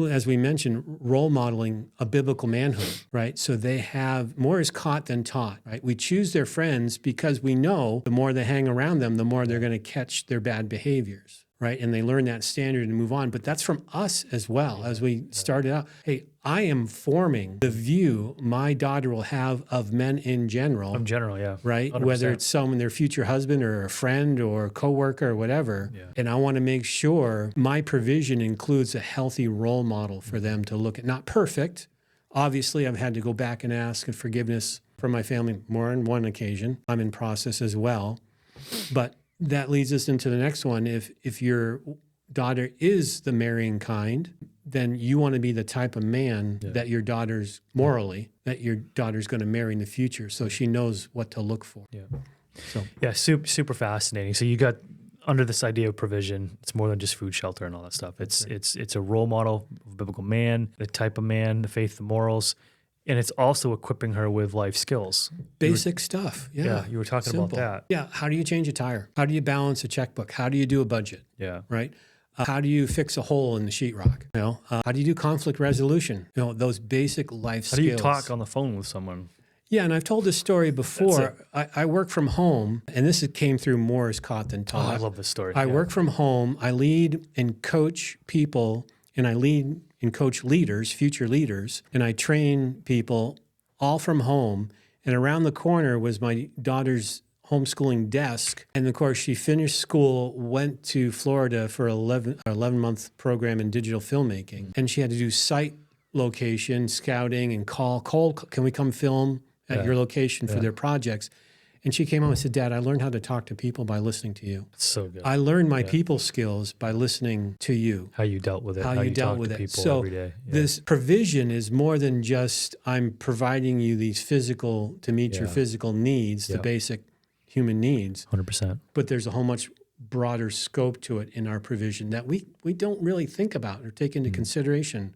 as we mentioned, role modeling a biblical manhood, right? So they have more is caught than taught, right? We choose their friends because we know the more they hang around them, the more they're going to catch their bad behaviors, right? And they learn that standard and move on. But that's from us as well. As we started out, hey, I am forming the view my daughter will have of men in general. In general, yeah. Right? 100%. Whether it's someone, their future husband or a friend or a coworker or whatever. Yeah. And I want to make sure my provision includes a healthy role model for them to look at. Not perfect. Obviously, I've had to go back and ask forgiveness from my family more on one occasion. I'm in process as well. But that leads us into the next one. If your daughter is the marrying kind, then you want to be the type of man that your daughter's morally, that your daughter's going to marry in the future, so she knows what to look for. Yeah. So yeah, super fascinating. So you got under this idea of provision. It's more than just food, shelter, and all that stuff. It's a role model of a biblical man, the type of man, the faith, the morals, and it's also equipping her with life skills. Basic stuff. Yeah. You were talking about that. Yeah. How do you change a tire? How do you balance a checkbook? How do you do a budget? Yeah. Right. How do you fix a hole in the sheetrock? How do you do conflict resolution? Those basic life skills. How do you talk on the phone with someone? Yeah, and I've told this story before. I work from home, and this came through more is caught than taught. Oh, I love this story. I work from home. I lead and coach people, and I lead and coach leaders, future leaders, and I train people all from home. And around the corner was my daughter's homeschooling desk. And of course, she finished school, went to Florida for an 11-month program in digital filmmaking. And she had to do site location, scouting, and call, can we come film at your location for their projects? And she came home and said, Dad, I learned how to talk to people by listening to you. It's so good. I learned my people skills by listening to you. How you dealt with it. How you dealt with to it. people So every day. Yeah. this provision is more than just I'm providing you these physical, to meet your physical needs, the basic human needs. 100%. But there's a whole much broader scope to it in our provision that we don't really think about or take into consideration